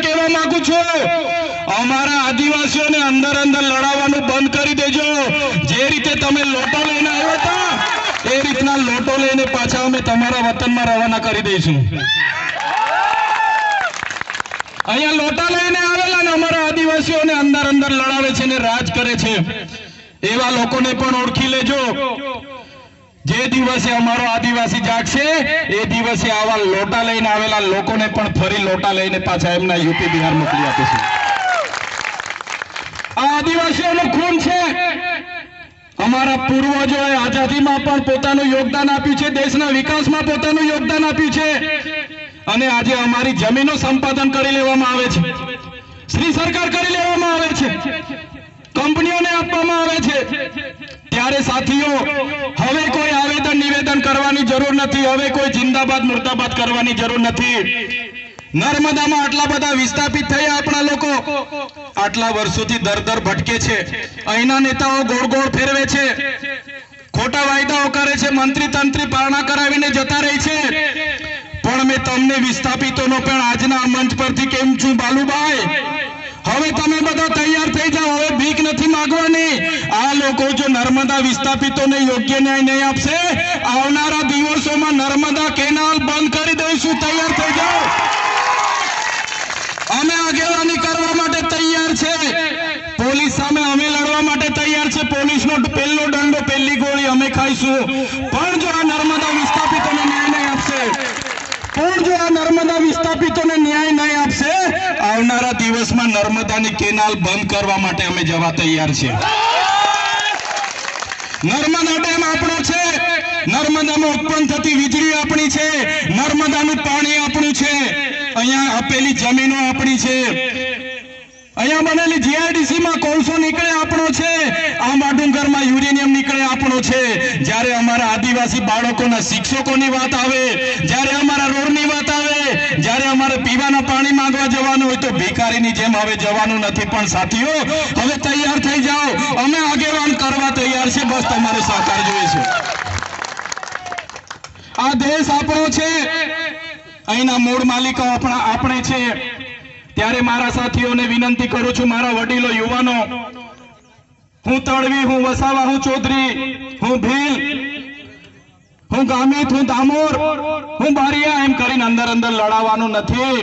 કહેવા માંગુ છું, અમારા આદિવાસીઓને અંદર અંદર લડાવવાનું બંધ કરી દેજો। જે રીતે તમે લોટો લઈને આવ્યા હતા એ રીતના લોટો લઈને પાછા અમે તમારા વતનમાં રવાના કરી દઈશું। અહીંયા લોટા લઈને આવેલા ને અમારા આદિવાસીઓને અંદર અંદર લડાવે છે ને રાજ કરે છે, એવા લોકોને પણ ઓળખી લેજો। જે દિવસે અમારો આદિવાસી જાગશે એ દિવસે આવા લોટા લઈને આવેલા લોકોને પણ ફરી લોટા લઈને પાછા એમના યુપી બિહાર મોકલી આપીશું। આ આદિવાસીઓનું ખૂન છે। અમારા પૂર્વજોએ આઝાદીમાં પણ પોતાનું યોગદાન આપ્યું છે, દેશના વિકાસમાં પોતાનું યોગદાન આપ્યું છે, અને આજે અમારી જમીનો સંપાદન કરી લેવામાં આવે છે, શ્રી સરકાર કરી લેવામાં આવે છે, કંપનીઓને આપવામાં આવે છે। ત્યારે સાથીઓ, હવે કોઈ આવેદન નિવેદન કરવાની જરૂર નથી, હવે કોઈ જિંદાબાદ મુર્દાબાદ કરવાની જરૂર નથી। નર્મદામાં આટલા બધા વિસ્થાપિત થયા આપણા લોકો, આટલા વર્ષોથી દર દર ભટકે છે, અહીંના નેતાઓ ગોળ ગોળ ફેરવે છે, ખોટા વાયદાઓ કરે છે, મંત્રી તંત્રી પારણા કરાવીને જતા રહે છે। પણ મેં તમને વિસ્થાપિતોનો પણ આજના મંચ પરથી કેમ છું બાલુભાઈ, હવે તમે બધા તૈયાર થઈ જાઓ, હવે ભીખ નથી માંગવાની। આ લોકો જો નર્મદા વિસ્થાપિતોને યોગ્ય ન્યાય નહીં આપશે, આવનારા દિવસોમાં નર્મદા કેનાલ બંધ કરી દઈશું। તૈયાર થઈ જાઓ, અમે આગેવાની કરવા માટે તૈયાર છે, પોલીસ સામે અમે લડવા માટે તૈયાર છે, પોલીસનો પહેલો દંડો પહેલી ગોળી અમે ખાઈશું। પણ જો આ નર્મદા વિસ્થાપિતોને ન્યાય નહીં આપશે, આવનારા દિવસમાં નર્મદાની કેનાલ બંધ કરવા માટે અમે જવા તૈયાર છે। નર્મદા ડેમ આપણો છે, નર્મદામાં ઉત્પન્ન થતી વીજળી આપણી છે, નર્મદાનું પાણી આપણું છે, અહીંયા આપેલી જમીનો આપણી છે, અહીંયા બનેલી જીઆઈડીસી માં કોલસો નીકળે આપણો છે, આંબા ડુંગરમાં યુરેનિયમ નીકળે આપણો છે। જ્યારે અમારા આદિવાસી બાળકોના શિક્ષકોની વાત આવે, જ્યારે અમારા રોડની વાત આવે, જ્યારે અમારે પીવાના પાણી માંગવા જવાનું હોય તો ભિખારીની જેમ હવે જવાનું નથી। પણ સાથીઓ, હવે તૈયાર થઈ જાઓ, અમે આગેવાન કરવા તૈયાર છે, બસ તમારો સહકાર જોઈએ છે। આ દેશ આપણો છે, અહીંના મૂળ માલિકો આપણે છે। ત્યારે મારા સાથીઓને વિનંતી કરું છું, મારા વડીલો યુવાનો, હું તળવી, હું વસાવા, હું ચૌધરી, હું ભીલ, હું ગામિત, હું દામોર, હું બારિયા એમ કરીને અંદર અંદર લડાવવાનું નથી।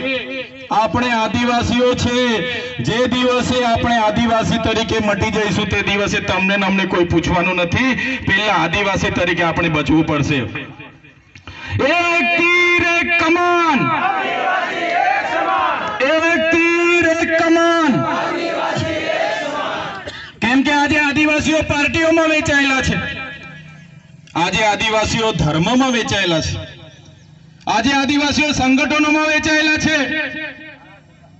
આપણે આદિવાસીઓ છે, જે દિવસે આપણે આદિવાસી તરીકે મટી જઈશું તે દિવસે તમને ને અમને કોઈ પૂછવાનું નથી, પહેલા આદિવાસી તરીકે આપણે બચવું પડશે। એક તીર એક કમાન, એક તીર એક કમાન। કેમ કે આજે આદિવાસીઓ પાર્ટીઓમાં વેચાયેલા છે, આજે આદિવાસીઓ ધર્મમાં વેચાયેલા છે, આજે આદિવાસીઓ સંગઠનોમાં વેચાયેલા છે।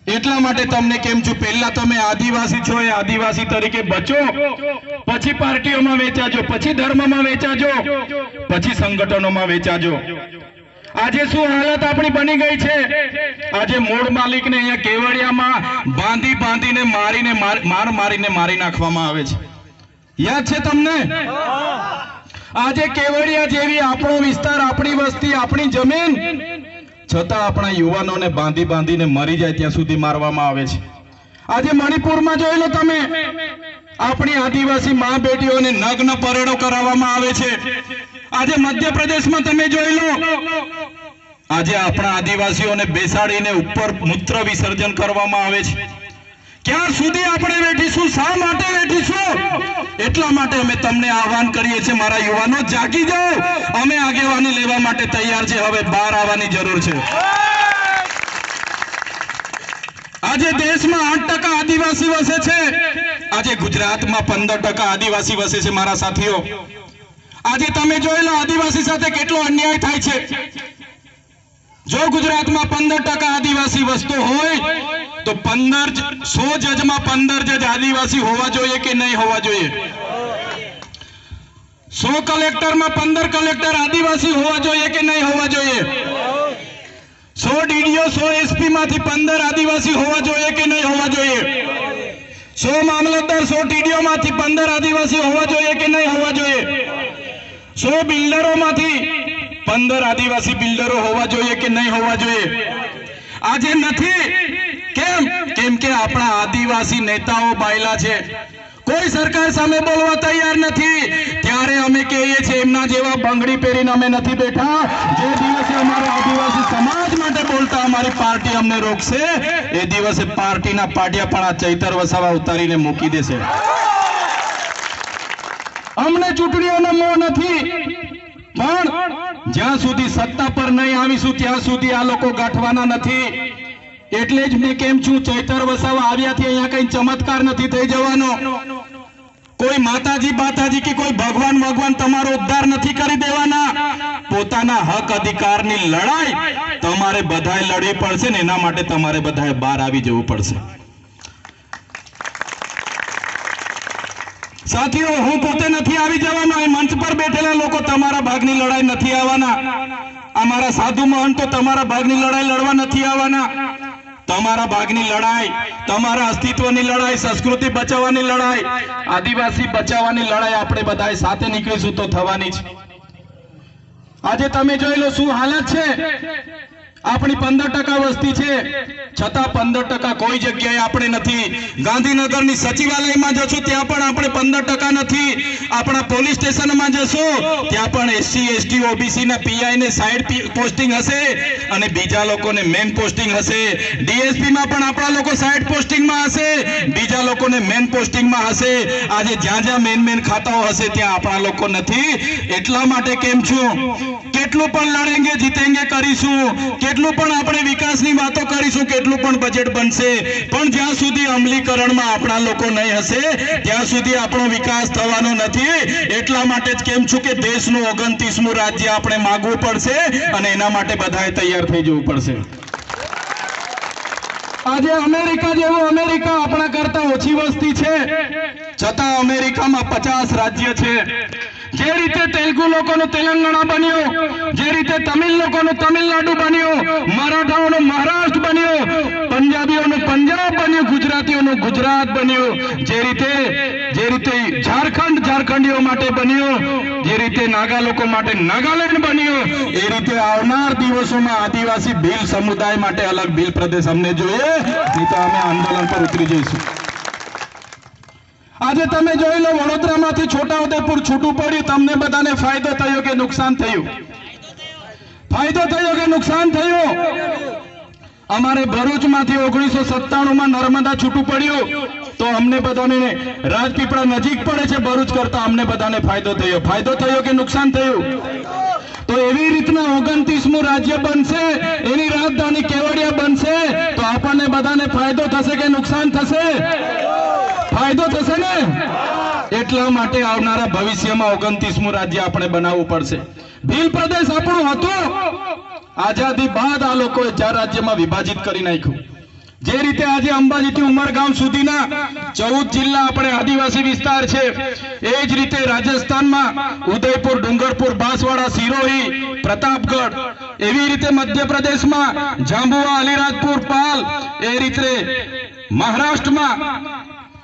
એટલા માટે તમને કેમ છું, પહેલા તમે આદિવાસી છો એ આદિવાસી તરીકે બચો, પછી પાર્ટીઓમાં વેચાજો, પછી ધર્મમાં વેચાજો, પછી સંગઠનોમાં વેચાજો। આજે શું હાલત આપણી બની ગઈ છે, આજે મૂળ માલિકને અહીંયા કેવડિયામાં બાંધી બાંધીને મારીને મારી નાખવામાં આવે છે। યાદ છે તમને? આજે કેવડિયા જેવી આપણો વિસ્તાર, આપણી વસ્તી, આપણી જમીન, છતાં આપણા યુવાનોને બાંધી બાંધીને મરી જાય ત્યાં સુધી મારવામાં આવે છે। આજે મણિપુરમાં જોઈ લો તમે, આપણી આદિવાસી મા બેટીઓને નગ્ન પરેડો કરાવવામાં આવે છે। આજે મધ્યપ્રદેશમાં તમે જોઈ લો, આજે આપણા આદિવાસીઓને બેસાડીને ઉપર મૂત્ર વિસર્જન કરવામાં આવે છે। ક્યાં સુધી આપણે બેઠીશું, શા માટે બેઠીશું? એટલા માટે અમે તમને આહવાન કરીએ છીએ, મારા યુવાનો જાગી જાઓ, અમે આગેવાની લેવા માટે તૈયાર છે, હવે બહાર આવવાની જરૂર છે। આજે દેશમાં 8% આદિવાસી વસે છે, આજે ગુજરાતમાં 15% આદિવાસી વસે છે। મારા સાથીઓ, આજે તમે જોઈ લો આદિવાસી સાથે કેટલો અન્યાય થાય છે। જો ગુજરાતમાં 15% આદિવાસી વસતો હોય તો 100 જજમાં 15 જજ આદિવાસી હોવા જોઈએ કે નહીં હોવા જોઈએ? 100 કલેક્ટરમાં 15 કલેક્ટર આદિવાસી હોવા જોઈએ કે નહીં હોવા જોઈએ? 100 ડીડીઓ 100 એસપી માંથી 15 આદિવાસી હોવા જોઈએ કે નહીં હોવા જોઈએ? 100 મામલતદાર 100 ટીડીઓ માંથી 15 આદિવાસી હોવા જોઈએ કે નહીં હોવા જોઈએ? 100 બિલ્ડરો માંથી 15 આદિવાસી બિલ્ડરો હોવા જોઈએ કે નહીં હોવા જોઈએ? આજે નથી, કેમ? કે આપણા આદિવાસી નેતાઓ બાયલા છે, કોઈ સરકાર સામે બોલવા તૈયાર નથી, ત્યારે અમે કહીએ છીએ એમના જેવા બંગડી પહેરીને અમે નથી બેઠા. જે દિવસે અમારા આદિવાસી સમાજ માટે બોલતા અમારી પાર્ટી અમને રોકશે, એ દિવસે પાર્ટીના પાટિયા પણ આ ચૈતર વસાવા ઉતારીને મૂકી દેશે. અમને ચૂંટણીઓનો મોહ નથી, પણ જ્યાં સુધી સત્તા પર નહીં આવીશું ત્યાં સુધી આ લોકો ગાંઠવાના નથી. એટલે જ મેં કેમ છું, ચૈતર વસાવા આવ્યાથી અહીંયા કઈ ચમત્કાર નથી થઈ જવાનો. કોઈ માતાજી બાતાજી કે કોઈ ભગવાન તમારો ઉદ્ધાર નથી કરી દેવાના. પોતાના હક અધિકારની લડાઈ તમારે બધાએ લડવી પડશે ને એના માટે તમારે બધાએ બહાર આવી જવું પડશે. સાથીઓ, હું પોતે નથી આવી જવાનો, એ મંચ પર બેઠેલા લોકો તમારા ભાગની લડાઈ નથી આવવાના. અમારા સાધુ મહંતો તમારા ભાગની લડાઈ લડવા નથી આવવાના. તમારા ભાગની લડાઈ, તમારા અસ્તિત્વની લડાઈ, સંસ્કૃતિ બચાવવાની લડાઈ, આદિવાસી બચાવવાની લડાઈ આપણે બધાએ સાથે નીકળીશું તો થવાની છે. આજે તમે જોઈ લો શું હાલત છે. આપણી 15% વસ્તી છે, છતાં 15% કોઈ જગ્યાએ આપણે નથી. ગાંધીનગરની સચિવાલયમાં જશો ત્યાં પણ આપણે 15% નથી. આપણા પોલીસ સ્ટેશનમાં જશો ત્યાં પણ SC ST OBC ના PI ને સાઈડ પોસ્ટિંગ હશે અને બીજા લોકોને મેન પોસ્ટિંગ હશે. DSP માં પણ આપણા લોકો સાઈડ પોસ્ટિંગમાં હશે, બીજા લોકોને મેન પોસ્ટિંગમાં હશે. આજે જ્યાં જ્યાં મેન ખાતાઓ હશે ત્યાં આપણા લોકો નથી. એટલા માટે કેમ છું, કેટલું પણ લડેંગે જીતેંગે કરીશું, કેટલું પણ આપણે વિકાસની વાતો કરીશું, કેટલું પણ બજેટ બનશે, પણ જ્યાં સુધી અમલીકરણમાં આપણા લોકો નહીં હશે ત્યાં સુધી આપણો વિકાસ થવાનો નથી. એટલા માટે જ કેમ છું કે દેશનું 29મું રાજ્ય આપણે માંગવું પડશે અને એના માટે બધાએ તૈયાર થઈ જવું પડશે. આજે અમેરિકા જેવું, અમેરિકા આપણા કરતા ઓછી વસ્તી છે, છતાં અમેરિકામાં 50 રાજ્ય છે. જે રીતે તેલુગુ લોકોનું તેલંગાણા બન્યું, જે રીતે તમિલ લોકોનું તમિલનાડુ બન્યું, મરાઠાઓનું મહારાષ્ટ્ર બન્યું, પંજાબીઓનું પંજાબ બન્યું, ગુજરાતીઓનું ગુજરાત બન્યું, જે રીતે ઝારખંડીઓ માટે બન્યું, જે રીતે નાગા લોકો માટે નાગાલેન્ડ બન્યું, એ રીતે આવનાર દિવસોમાં આદિવાસી ભીલ સમુદાય માટે અલગ ભીલ પ્રદેશ અમને જોઈએ, નહીં તો અમે આંદોલન પર ઉતરી જઈશું. આજે તમે જોઈ લો, વડોદરામાંથી છોટાઉદેપુર છૂટું પડ્યું, તમને બધાને ફાયદો થયો કે નુકસાન થયું? ફાયદો થયો કે નુકસાન થયું? અમારે ભરૂચમાંથી 1997માં નર્મદા છૂટું પડ્યું તો અમને બધાને, રાજપીપળા નજીક પડે છે ભરૂચ કરતા, અમને બધાને ફાયદો થયો. ફાયદો થયો કે નુકસાન થયું? તો એવી રીતના 29મું રાજ્ય બનશે, એની રાજધાની કેવડિયા બનશે તો આપણને બધાને ફાયદો થશે કે નુકસાન થશે? ફાયદો થશે ને. એટલા માટે આવનારા ભવિષ્યમાં 29મું રાજ્ય આપણે બનાવવું પડશે. ભીલ પ્રદેશ આપણું હતું, આઝાદી બાદ આ લોકોએ 4 રાજ્યમાં વિભાજિત કરી નાખ્યું. જે રીતે આજે અંબાજીથી ઉમરગામ સુધીના 14 જિલ્લા આપણે આદિવાસી વિસ્તાર છે, એ જ રીતે રાજસ્થાનમાં ઉદયપુર, ડુંગરપુર, બાંસવાડા, સિરોહી, પ્રતાપગઢ, એવી રીતે મધ્યપ્રદેશમાં જાંબુઆ, અલીરાજપુર, પાલ, એ રીતે મહારાષ્ટ્રમાં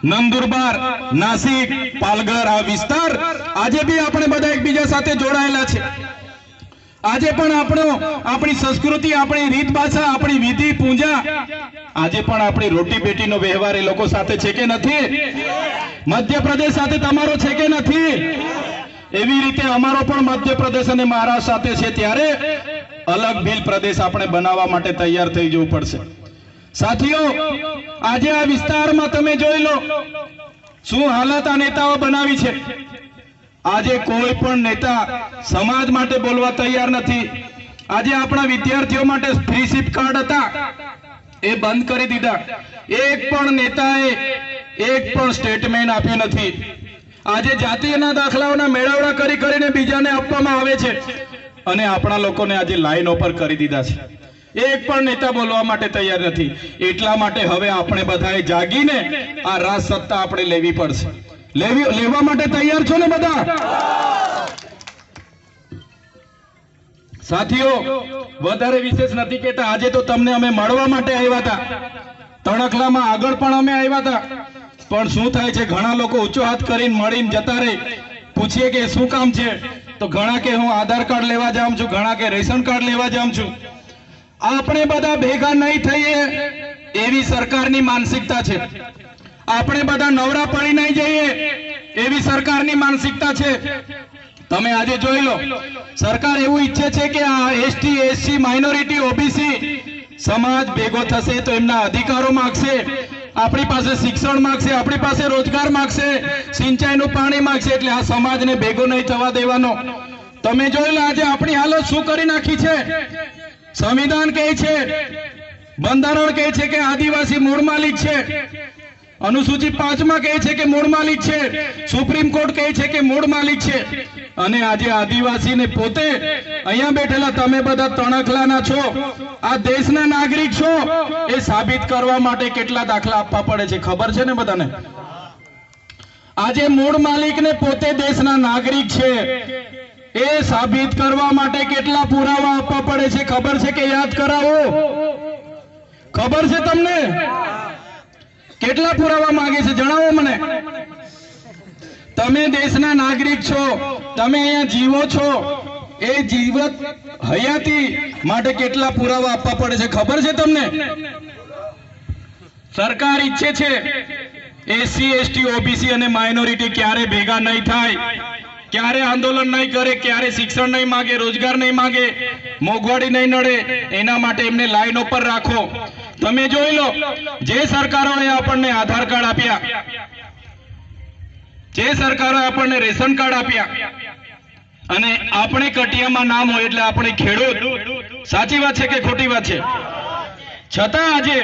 નંદુરબાર, નાસિક, પાલઘર, આ વિસ્તાર આજે બી આપણે બધા એકબીજા સાથે જોડાયેલા છે. આજે પણ આપણી સંસ્કૃતિ, આપણી રીત ભાષા, આપણી વિધિ પૂજા, આજે પણ આપણી રોટી બેટીનો વ્યવહાર એ લોકો સાથે છે કે નથી? મધ્યપ્રદેશ સાથે તમારો છે કે નથી? એવી રીતે અમારો પણ મધ્યપ્રદેશ અને મહારાષ્ટ્ર સાથે છે. ત્યારે અલગ ભીલ પ્રદેશ આપણે બનાવવા માટે તૈયાર થઈ જવું પડશે. સાથીઓ, આજે આ વિસ્તારમાં તમે જોઈ લો શું હાલત આ નેતાઓ બનાવી છે. આજે કોઈ પણ નેતા સમાજ માટે બોલવા તૈયાર નથી. આજે આપણા વિદ્યાર્થીઓ માટે ફ્રી સિપ કાર્ડ હતા, એ બંધ કરી દીધા. એક પણ નેતાએ એક પણ સ્ટેટમેન્ટ આપ્યું નથી. આજે જાતિના દાખલાઓના મેળવણા કરીને બીજાને આપવામાં આવે છે અને આપણા લોકોને આજે લાઈનો પર કરી દીધા છે. એક પણ નેતા બોલવા માટે તૈયાર નથી. એટલા માટે હવે આપણે બધાએ જાગીને આ રાજ સત્તા આપણે લેવી પડશે. લેવા માટે તૈયાર છો ને બધા? સાથીઓ, વધારે વિશેષ નથી કહેતા. આજે તો તમને અમે મળવા માટે આવ્યા હતા. તણખલામાં આગળ પણ અમે આવ્યા હતા, પણ શું થાય છે, ઘણા લોકો ઊંચો હાથ કરીને મળીને જતા રહે. પૂછીએ કે શું કામ છે, તો ઘણા કે હું આધાર કાર્ડ લેવા જાઉં છું, ઘણા કે રેશન કાર્ડ લેવા જાઉં છું. આપણે બધા ભેગા નહીં થઈએ એવી સરકારની માનસિકતા છે. આપણે બધા નવરા પડી નહીં જઈએ એવી સરકારની માનસિકતા છે. તમે આજે જોઈ લો, સરકાર એવું ઈચ્છે છે કે આ એસટી, એસસી, માઇનોરિટી, ઓબીસી સમાજ ભેગો થશે તો એમના અધિકારો માંગશે, આપણી પાસે શિક્ષણ માંગશે, આપણી પાસે રોજગાર માંગશે, સિંચાઈનું પાણી માંગશે. એટલે આ સમાજને ભેગો નહીં થવા દેવાનો. તમે જોઈ લો આજે આપણી હાલત શું કરી નાખી છે. સંવિધાન કહે છે, બંધારણ કહે છે કે આદિવાસી મૂળ માલિક છે, અનુસૂચિ 5 માં કહે છે કે મૂળ માલિક છે, સુપ્રીમ કોર્ટ કહે છે કે મૂળ માલિક છે. અને આજે આદિવાસીને પોતે અહીંયા બેઠેલા તમે બધા તણખલાના છો, આ દેશના નાગરિક છો, એ સાબિત કરવા માટે કેટલા દાખલા આપવા પડે છે ખબર છે ને બધાને. આજે મૂળ માલિકને પોતે દેશના નાગરિક છે એ સાબિત કરવા માટે કેટલા પુરાવા આપવા પડે છે ખબર છે કે યાદ કરાવો? ખબર છે તમને? કેટલા પુરાવા માંગે છે જણાવો મને. તમે દેશના નાગરિક છો, તમે અહીંયા જીવો છો, એ જીવત હયાતી માટે કેટલા પુરાવા આપવા પડે છે ખબર છે તમને? સરકાર ઈચ્છે છે એસસી, એસટી, ઓબીસી અને માઇનોરિટી ક્યારે ભેગા નહીં થાય, ક્યારે આંદોલન નહીં કરે, ક્યારે શિક્ષણ નહીં માંગે, રોજગાર નહીં માંગે, મોંઘવારી નહીં નડે, એના માટે એમને લાઈન ઉપર રાખો. તમે જોઈ લો, જે સરકારોએ આપણને આધાર કાર્ડ આપ્યા, જે સરકારોએ આપણને રેશન કાર્ડ આપ્યા, અને આપણે કટિયામાં નામ હોય એટલે આપણે ખેડૂત, સાચી વાત છે કે ખોટી વાત છે? છતાં આજે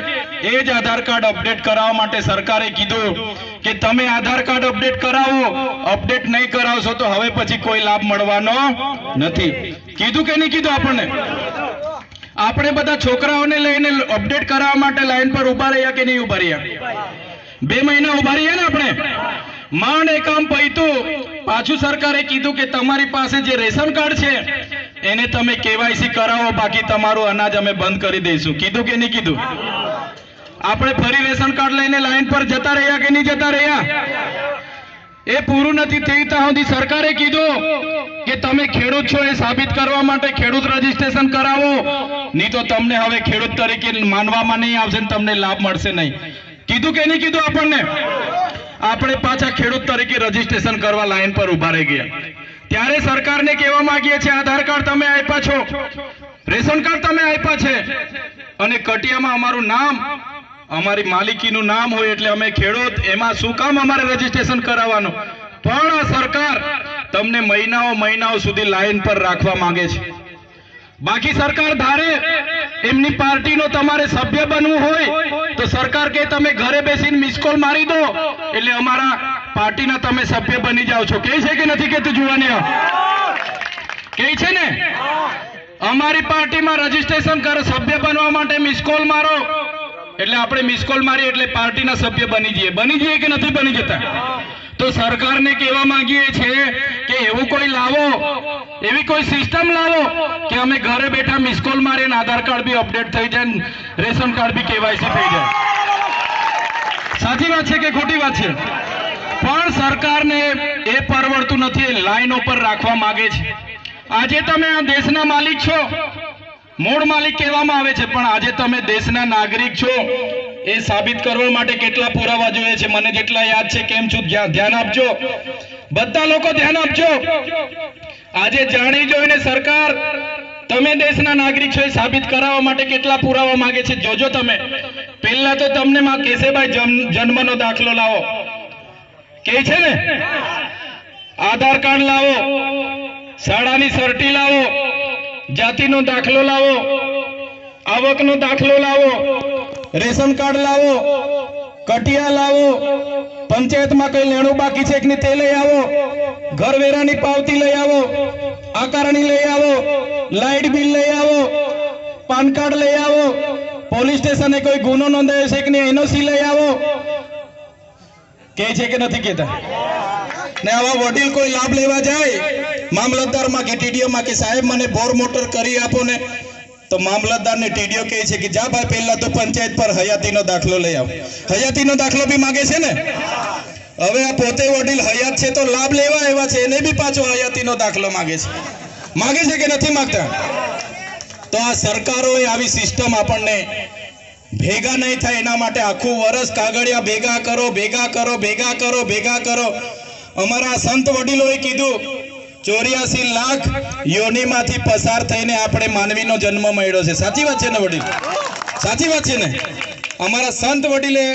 એ જ આધાર કાર્ડ અપડેટ કરાવવા માટે સરકારે કીધું કે તમે આધાર કાર્ડ અપડેટ કરાવો, અપડેટ નહીં કરાવશો તો હવે પછી કોઈ લાભ મળવાનો નથી. કીધું કે નહીં કીધું આપણને? આપણે બધા છોકરાઓને લઈને અપડેટ કરાવવા માટે લાઈન પર ઉભા રહ્યા કે નહીં ઉભા રહ્યા? 2 મહિના ઉભા રહ્યા ને આપણે. માંડ એ કામ પૈતું, પાછું સરકારે કીધું કે તમારી પાસે જે રેશન કાર્ડ છે એને તમે કેવાયસી કરાવો, બાકી તમારું અનાજ અમે બંધ કરી દઈશું. કીધું કે નહીં કીધું? આપણે ફરી રેશન કાર્ડ લઈને લાઈન પર જતા રહ્યા કે નહીં જતા રહ્યા? એ પૂરું નથી થયું ત્યાં સુધી સરકારે કીધું કે તમે ખેડૂત છો એ સાબિત કરવા માટે ખેડૂત રજીસ્ટ્રેશન કરાવો, નહીં તો તમને હવે ખેડૂત તરીકે માનવામાં નહીં આવશે ને તમને લાભ મળશે નહીં. કીધું કે નહીં કીધું આપણને? આપણે પાછા ખેડૂત તરીકે રજીસ્ટ્રેશન કરવા લાઈન પર ઉભા રહી ગયા. ત્યારે સરકારને કહેવા માંગીએ છીએ આધાર કાર્ડ તમે આપ્યા છો, રેશન કાર્ડ તમે આપ્યા છે, અને કટિયામાં અમારું નામ, અમારી માલિકીનું નામ હોય એટલે અમે ખેડૂત, એમાં શું કામ અમારે રજીસ્ટ્રેશન કરાવવાનું? પણ આ સરકાર તમને મહિનાઓ સુધી લાઈન પર રાખવા માંગે છે. બાકી સરકાર ધારે એમની પાર્ટીનો તમારે સભ્ય બનવું હોય તો સરકાર કે તમે ઘરે બેસીને મિસ કોલ મારી દો એટલે અમારા પાર્ટીના તમે સભ્ય બની જાઓ છો. કહે છે કે નથી કહેતું જુવાનીઓ? કહે છે ને? અમારી પાર્ટીમાં રજીસ્ટ્રેશન કરો, સભ્ય બનવા માટે મિસ કોલ મારો એટલે આપણે મિસ કોલ મારીએ એટલે પાર્ટીના સભ્ય બની જઈએ કે નથી બની જતા? તો સરકારને કહેવા માંગીએ છીએ કે એવું કોઈ લાવો, એવી કોઈ સિસ્ટમ લાવો કે અમે ઘરે બેઠા મિસ કોલ મારીએ ને આધાર કાર્ડ બી અપડેટ થઈ જાય, રેશન કાર્ડ બી કેવાયસી થઈ જાય. સાચી વાત છે કે ખોટી વાત છે? પણ સરકારને એ પરવડતું નથી, લાઈન ઉપર રાખવા માંગે છે. આજે તમે આ દેશના માલિક છો, મૂળ માલિક કહેવામાં આવે છે, પણ આજે તમે દેશના નાગરિક છો એ સાબિત કરવા માટે કેટલા પુરાવા જોઈએ છે? મને જેટલા યાદ છે કેમ છું, ધ્યાન આપજો બધા લોકો, ધ્યાન આપજો. આજે જાણી જોઈને સરકાર તમે દેશના નાગરિક છો એ સાબિત કરાવવા માટે કેટલા પુરાવા માંગે છે જોજો તમે. પહેલા તો તમને માં કેશેભાઈ જન્મનો દાખલો લાવો કે છે ને, આધાર કાર્ડ લાવો, શાળાની સર્ટી લાવો, જાતિનો દાખલો લાવો, આવકનો દાખલો લાવો, રેશન કાર્ડ લાવો, કટિયા લાવો, પંચાયતમાં કઈ લેણું બાકી છે કે નહીં તે લઈ આવો, ઘરવેરાની પાવતી લઈ આવો, આકારણી લઈ આવો, લાઇટ બિલ લઈ આવો, પાન કાર્ડ લઈ આવો, પોલીસ સ્ટેશને કોઈ ગુનો નોંધાયો છે કે નહીં એનઓસી લઈ આવો. કે છે કે નથી કહેતા? ને આવા વડીલ કોઈ લાભ લેવા જાય મામલતદારમાં કે ટીડીઓમાં કે સાહેબ મને બોર મોટર કરી આપો ને, તો મામલતદાર ને ટીડીઓ કહે છે કે જા ભાઈ પહેલા તો પંચાયત પર હયાતીનો દાખલો લઈ આવો. હયાતીનો દાખલો બી માંગે છે ને. હવે આ પોતે વડીલ હયાત છે તો લાભ લેવા આવ્યા છે, એને બી પાછો હયાતીનો દાખલો માંગે છે કે નથી માંગતા? તો આ સરકારોએ આવી સિસ્ટમ આપણને ભેગા નહીં થાય એના માટે આખું વર્ષ કાગળિયા ભેગા કરો, ભેગા કરો, ભેગા કરો, ભેગા કરો. અમારા સંત વડીલોએ કીધું 84 લાખ યોનિમાંથી પસાર થઈને આપણે માનવીનો જન્મ મળ્યો છે. સાચી વાત છે ને વડીલ? સાચી વાત છે ને? અમારા સંત વડીલે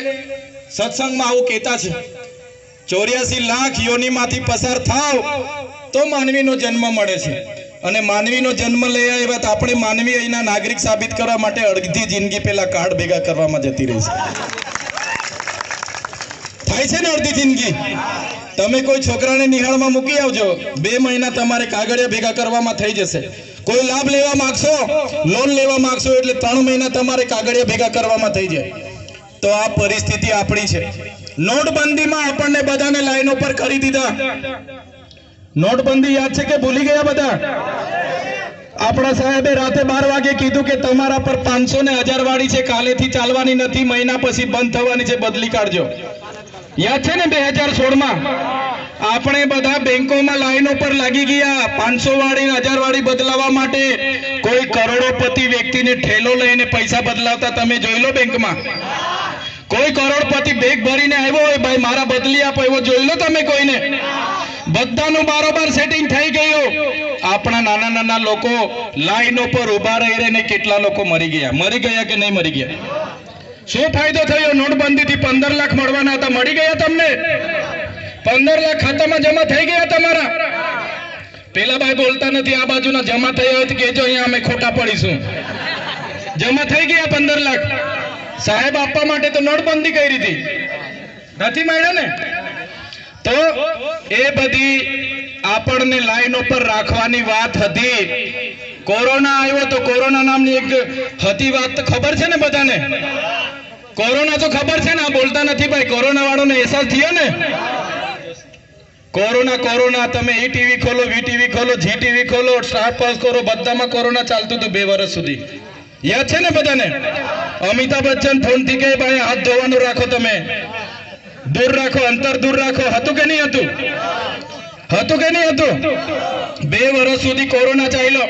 સત્સંગમાં આવું કહેતા છે, 84 લાખ યોનિમાંથી પસાર થાવ તો માનવીનો જન્મ મળે છે. અને માનવીનો જન્મ લઈ આવ્યા તો આપણે માનવી અહીંના નાગરિક સાબિત કરવા માટે અડધી જિંદગી પેલા કાર્ડ ભેગા કરવામાં જતી રહી છે. થાય છે ને અડધી જિંદગી. તમે કોઈ છોકરાને નિહાળમાં મૂકી આવજો, 2 મહિના તમારે કાગળિયા ભેગા કરવામાં થઈ જશે. કોઈ લાભ લેવા માંગશો, લોન લેવા માંગશો એટલે 3 મહિના તમારે કાગળિયા ભેગા કરવામાં થઈ જાય. તો આ પરિસ્થિતિ આપણી છે. નોટબંધીમાં આપણને બધાને લાઈનો પર કરી દીધા. નોટબંધી યાદ છે કે ભૂલી ગયા બધા? આપણા સાહેબે રાતે 12 વાગે કીધું કે તમારા પર 500 ને 1000 વાળી છે, કાલેથી ચાલવાની નથી, મહિના પછી બંધ થવાની છે, બદલી કાઢજો. યાદ છે ને 2016માં આપણે બધા બેંકોમાં લાઈનો પર લાગી ગયા 500 વાળી 1000 વાળી બદલાવા માટે. કોઈ કરોડોપતિ વ્યક્તિને ઠેલો લઈને પૈસા બદલાવતા તમે જોઈ લો બેંકમાં. કોઈ કરોડપતિ બેગ ભરીને આવ્યો હોય, ભાઈ મારા બદલી આપો, એવો જોઈ લો તમે કોઈને? બધાનું બારોબાર સેટિંગ થઈ ગયું. આપણા નાના નાના લોકો લાઈનો પર ઉભા રહીને કેટલા લોકો મરી ગયા કે નહીં મરી ગયા? શું ફાયદો થયો? નોટબંધીથી 15 લાખ મળવાના હતા, મળી ગયા તમને? 15 લાખ ખાતામાં જમા થઈ ગયા તમારા? પેલા ભાઈ બોલતા નથી, આ બાજુના જમા થયા હોય તો કહેજો, અહીંયા અમે ખોટા પડીશું. જમા થઈ ગયા 15 લાખ. સાહેબ આપવા માટે તો નોટબંધી કરી હતી, નથી મળ્યા ને? તો એ બધી આપણને લાઈન ઉપર રાખવાની વાત હતી. કોરોના આવ્યો તો કોરોના નામની એક હતી વાત તો ખબર છે ને બધાને? કોરોના તો ખબર છે ને? આ બોલતા નથી ભાઈ. કોરોના વાળોને અહેસાસ થયો ને? કોરોના તમે ઈ ટીવી ખોલો, વીટીવી ખોલો, જી ટીવી ખોલો, સ્ટાર પાસ કરો, બધામાં કોરોના ચાલતું હતું 2 વર્ષ સુધી. યાદ છે ને બધાને? અમિતાભ બચ્ચન ફોનથી કહે ભાઈ હાથ ધોવાનું રાખો, તમે દૂર રાખો, અંતર દૂર રાખો. હતું કે નહીં હતું? હતું કે નહીં હતું? 2 વર્ષ સુધી કોરોના ચાલ્યો.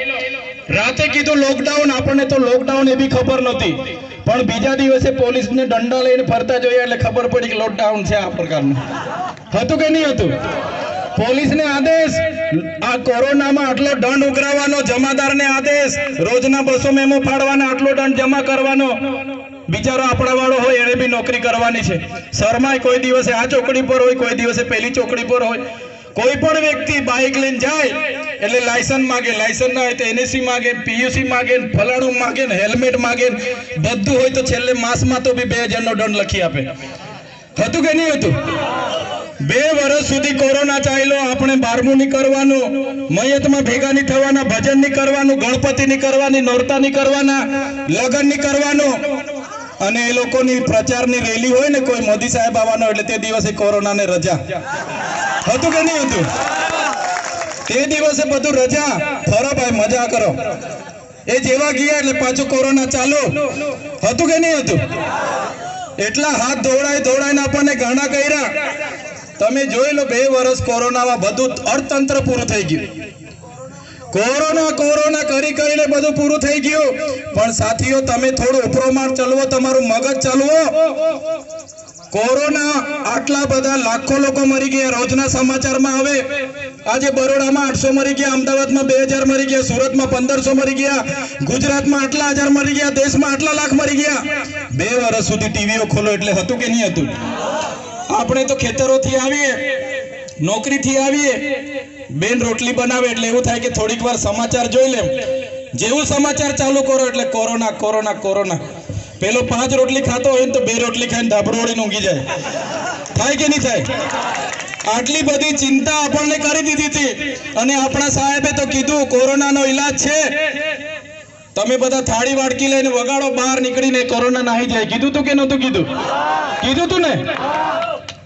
રાતે કીધું લોકડાઉન, આપણને તો લોકડાઉન એ બી ખબર નહોતી, પણ બીજા દિવસે પોલીસને દંડા લઈને ફરતા જોયા એટલે ખબર પડી કે લોકડાઉન છે આ પ્રકારનું. હતું કે નહીં હતું? પોલીસને આદેશ, આ કોરોનામાં આટલો દંડ ઉઘરાવવાનો, જમાદારને આદેશ, રોજના 200 મેમો ફાડવાના, આટલો દંડ જમા કરવાનો. બિચારો આપણા વાળો હોય એને બી નોકરી કરવાની છે. શરમાય કોઈ દિવસે આ ચોકડી પર હોય, કોઈ દિવસે પેલી ચોકડી પર હોય. કોઈ પણ વ્યક્તિ બાઇક લઈને જાય એટલે લાયસન્સ માગે, લાયસન્સ ના હોય તો એનએસસી માગે, પીયુસી માગે, ફલાણું માગે, હેલ્મેટ માગે, બધું હોય તો છેલ્લે માસમાં તો બી 2000 નો દંડ લખી આપે. હતું કે નહીં હતું? 2 વર્ષ સુધી કોરોના ચાલ્યો. આપણે 12મું નહીં કરવાનું, મયતમાં ભેગા નહીં થવાના, ભજન નહીં કરવાનું, ગણપતિ નહીં કરવાની, નોરતા નહીં કરવાના, લગ્ન નહીં કરવાનું. અને એ લોકોની પ્રચારની રેલી હોય ને, કોઈ મોદી સાહેબ આવવાનો એટલે તે દિવસે કોરોનાને રજા. હતું કે નહીં હતું? તે દિવસે બધું રજા, ફરો ભાઈ, મજા કરો. એ જેવા ગયા એટલે પાછું કોરોના ચાલુ. હતું કે નહીં હતું? એટલા હાથ દોડાઈને આપણને ગાણા કર્યા. તમે જોઈ લો 2 વર્ષ કોરોનામાં બધું અર્થતંત્ર પૂરું થઈ ગયું. કોરોના કરીને બધું પૂરું થઈ ગયું. પણ સાથીઓ તમે થોડું ઉપરોમાળ ચલવો, તમારું મગજ ચલવો. કોરોના આટલા બધા લાખો લોકો મરી ગયા. રોજના સમાચારમાં આવે આજે બરોડામાં 800 મરી ગયા, અમદાવાદમાં 2000 મરી ગયા, સુરતમાં 1500 મરી ગયા, ગુજરાતમાં આટલા 1000 મરી ગયા, દેશમાં આટલા લાખ મરી ગયા. 2 વર્ષ સુધી ટીવીઓ ખોલો એટલે હતું કે નહીં હતું? આપણે તો ખેતરોથી આવીએ, નોકરીથી આવીએ, બેન રોટલી બનાવે એટલે એવું થાય કે થોડીક વાર સમાચાર જોઈ લેમ. જેવું સમાચાર ચાલુ કરો એટલે કોરોના. પેલો 5 રોટલી ખાતો હોય ને તો 2 રોટલી ખાઈને ધાબળો ઓળીને ઊંઘી જાય. થાય કે નહીં થાય? આટલી બધી ચિંતા આપણને કરી દીધી હતી. અને આપણા સાહેબે તો કીધું કોરોનાનો ઈલાજ છે. તમે બધા થાળી વાડકી લઈને વગાડો, બહાર નીકળીને કોરોના નાહી જાય. કીધું તું કે નહોતું કીધું? કીધું તું ને?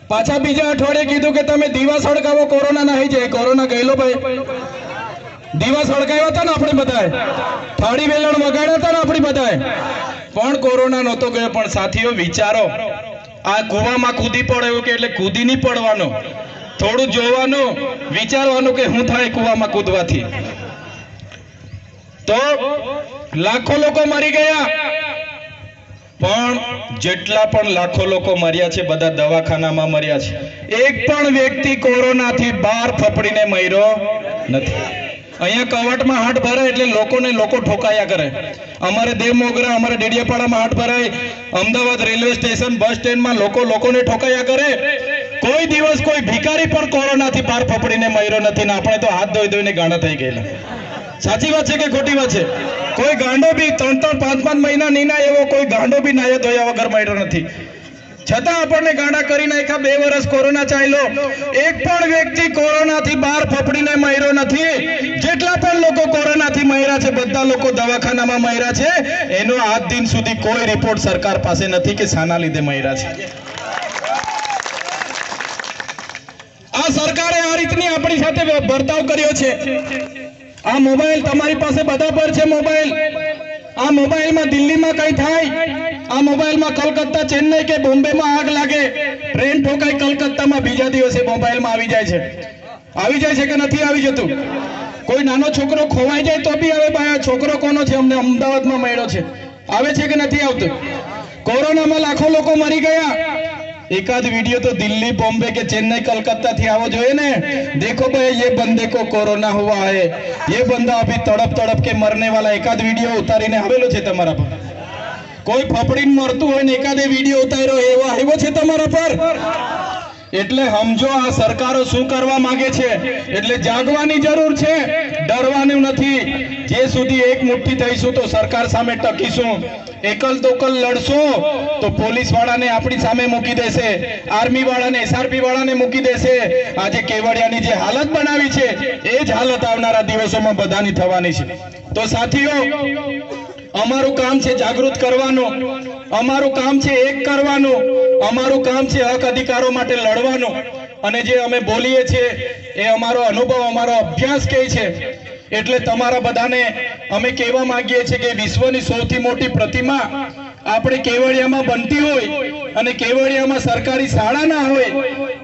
પાછા બીજા અઠવાડિયે કીધું કે તમે દીવા સળગાવો, કોરોના નાહી જાય. કોરોના ગયેલો ભાઈ? દીવા સળગાવ્યા હતા ને આપણે બધાએ, થાળી વેલણ વગાડ્યા હતા ને આપણે બધાએ, પણ કોરોના નહોતો ગયો. પણ સાથીઓ વિચારો, આ કૂવામાં કૂદી પડે એવું કે એટલે કૂદી નહીં પડવાનો, થોડું જોવાનું, વિચારવાનું કે શું થાય કૂવામાં કૂદવાથી. તો લાખો લોકો મરી ગયા. પણ જેટલા પણ લાખો લોકો મર્યા છે બધા દવાખાનામાં મર્યા છે, એક પણ વ્યક્તિ કોરોનાથી બહાર ફફડીને મર્યો નથી. અહીંયા કવાટમાં હાટ ભરાય એટલે લોકો ઠોકાયા કરે. અમારે દેવમોગરા, અમારે ડેડિયાપાડામાં હાટ ભરાય, અમદાવાદ રેલવે સ્ટેશન, બસ સ્ટેન્ડમાં લોકોને ઠોકાયા કરે. કોઈ દિવસ કોઈ ભિખારી પણ કોરોનાથી બહાર ફફડીને મર્યો નથી ને આપણે તો હાથ ધોઈને ગાંડા થઈ ગયેલા. સાચી વાત છે કે ખોટી વાત છે? કોઈ ગાંડો બી 3-5 મહિના નીના એવો કોઈ ગાંડો બી નાયા ધોયા વગર મર્યો નથી. છતાં આપણને ગાંડા કરી નાખ્યા. 2 વર્ષ કોરોના ચાલ્યો, એક પણ વ્યક્તિ કોરોનાથી બહાર ફફડીને મર્યો નથી. જેટલા પણ લોકો કોરોનાથી મર્યા છે બધા લોકો દવાખાનામાં મર્યા છે. એનો આજ દિન સુધી કોઈ રિપોર્ટ સરકાર પાસે નથી કે શાના લીધે મર્યા છે. આ સરકારે આ રીતની આપણી સાથે વર્તાવ કર્યો છે. આ મોબાઈલ તમારી પાસે બધા પર છે. મોબાઈલ, આ મોબાઈલમાં દિલ્હીમાં કઈ થાય, આ મોબાઈલમાં કલકત્તા, ચેન્નઈ કે બોમ્બેમાં આગ લાગે, ટ્રેન ઠોકાય કલકત્તામાં, બીજા દિવસે મોબાઈલમાં આવી જાય છે. આવી જાય છે કે નથી આવી જતું? કોઈ નાનો છોકરો ખોવાઈ જાય તો બી હવે ભાઈ છોકરો કોનો છે, અમને અમદાવાદમાં મળ્યો છે, આવે છે કે નથી આવતું? કોરોનામાં લાખો લોકો મરી ગયા. एकाध वीडियो तो दिल्ली, बॉम्बे के चेन्नई, कलकत्ता थी आवो जो है ने, देखो भाई ये बंदे को कोरोना हुआ है, ये बंदा अभी तड़प के मरने वाला. एकाध वीडियो उतारीने आवेलो छे तमारा पर. कोई फफड़ीने मरतुं होय ने एकादे वीडियो उतार्यो एવો આવ્યો છે તમારા પર. એટલે સમજો આ સરકારો શું કરવા માંગે છે. એટલે જાગવાની જરૂર છે, ડરવાનું નથી. જે સુધી એક મુઠ્ઠી થઈશું તો સરકાર સામે ટકીશું. એકલ દોકલ લડશું તો પોલીસ વાળાને આપણી સામે મૂકી દેશે, આર્મી વાળાને, એસઆરપી વાળાને મૂકી દેશે. આજે કેવડિયાની જે હાલત બનાવી છે એ જ હાલત આવનારા દિવસોમાં બધાની થવાની છે. તો સાથીઓ, અમારું કામ છે જાગૃત કરવાનું, અમારું કામ છે એક કરવાનું, અમારું કામ છે હક અધિકારો માટે લડવાનું. અને જે અમે બોલીએ છીએ એ અમારો અનુભવ, અમારો અભ્યાસ કહે છે. એટલે તમારા બધાને અમે કહેવા માંગીએ છીએ કે વિશ્વની સૌથી મોટી પ્રતિમા આપણે કેવડિયામાં બનતી હોય અને કેવડિયામાં સરકારી શાળા ના હોય,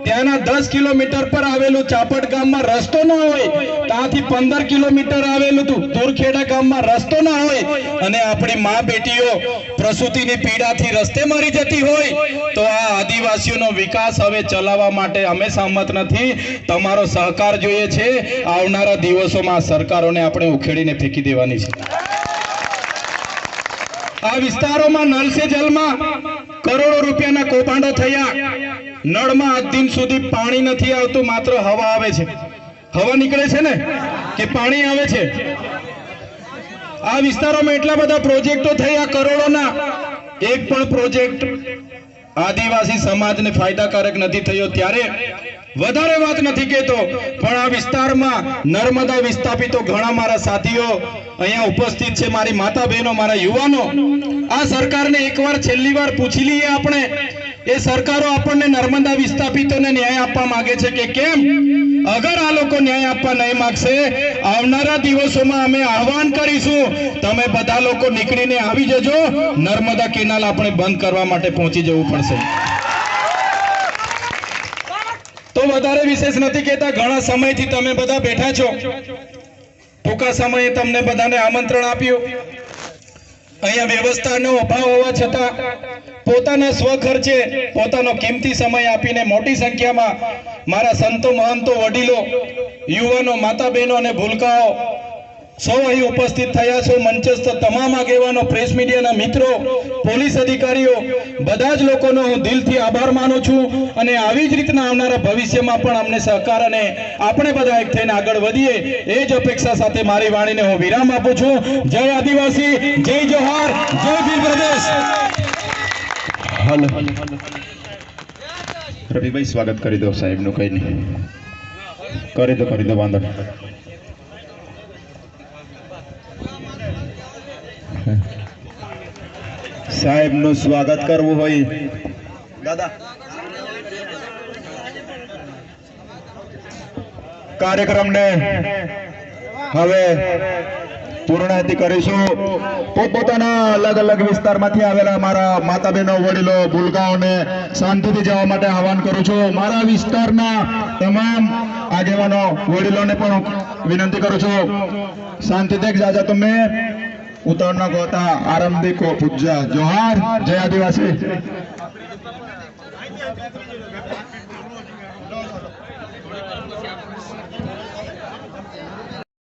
ત્યાંના 10 કિલોમીટર પર આવેલું ચાપડ ગામમાં રસ્તો ના હોય, ત્યાંથી 15 કિલોમીટર આવેલું દુરખેડા ગામમાં રસ્તો ના હોય અને આપણી મા બેટીઓ પ્રસૂતિની પીડાથી રસ્તે મરી જતી હોય, તો આ આદિવાસીઓનો વિકાસ હવે ચલાવવા માટે અમે સહમત નથી. તમારો સહકાર જોઈએ છે. આવનારા દિવસોમાં સરકારોને આપણે ઉખેડીને ફેંકી દેવાની છે. આ વિસ્તારોમાં નળ સે જલમાં કરોડો રૂપિયાના કૌભાંડો થયા. નળમાં આજ દિન સુધી પાણી નથી આવતું, માત્ર હવા આવે છે. હવા નીકળે છે ને કે પાણી આવે છે? આ વિસ્તારોમાં એટલા બધા પ્રોજેક્ટો થયા કરોડોના, એક પણ પ્રોજેક્ટ આદિવાસી સમાજને ફાયદાકારક નથી થયો. ત્યારે વધારે વાત નથી કહેતો, પણ આ વિસ્તારમાં નર્મદા વિસ્થાપિતો ઘણા મારા સાથીઓ અહીંયા ઉપસ્થિત છે, મારી માતા બહેનો, મારા યુવાનો. આ સરકારને એકવાર છેલ્લી વાર પૂછી લઈએ આપણે, એ સરકારો આપણને નર્મદા વિસ્થાપિતોને ન્યાય આપવા માંગે છે કે કેમ? અગર આ લોકો ન્યાય આપવા નહીં માંગશે, આવનારા દિવસોમાં અમે આહવાન કરીશું, તમે બધા લોકો નીકળીને આવી જજો. નર્મદા કેનાલ આપણે બંધ કરવા માટે પહોંચી જવું પડશે. તો વધારે વિશેષ નથી કહેતા. ઘણા સમયથી તમે બધા બેઠા છો, ટૂંકા સમયે તમને બધાને આમંત્રણ આપ્યું. અહીંયા વ્યવસ્થાનો અભાવ હોવા છતાં પોતાના સ્વખર્ચે પોતાનો કિંમતી સમય આપીને મોટી સંખ્યામાં મારા સંતો, મહંતો, વડીલો, યુવાનો, માતા બહેનો અને ભૂલકાઓ સૌ અહીં ઉપસ્થિત થયા છો. મંચસ્થ તમામ આગેવાનો, પ્રેસ મીડિયાના મિત્રો, પોલીસ અધિકારીઓ, બધા જ લોકોનો હું દિલથી આભાર માનું છું. અને આવી જ રીતના આવનારા ભવિષ્યમાં પણ અમને સહકાર અને આપણે બધા એક થઈને આગળ વધીએ એ જ અપેક્ષા સાથે મારી વાણીને હું વિરામ આપું છું. જય આદિવાસી, જય જોહાર, જય ભીલ પ્રદેશ. રવિભાઈ સ્વાગત કરી દો સાહેબનું. કઈ નહીં, કરી દો વાંધો. સાહેબ નું સ્વાગત કરવું હોય દાદા, કાર્યક્રમને હવે પૂર્ણાહુતિ કરીશું. પોતપોતાના અલગ અલગ વિસ્તારમાંથી આવેલા મારા માતા બહેનો, વડીલો, ભૂલકાઓને શાંતિથી જવા માટે આહવાન કરું છું. મારા વિસ્તારના તમામ આગેવાનો, વડીલોને પણ વિનંતી કરું છું, શાંતિથી જાજો. તમે ઉતરનો ગોતા આરંભિકો પૂજ્ય જોહાર જય આદિવાસી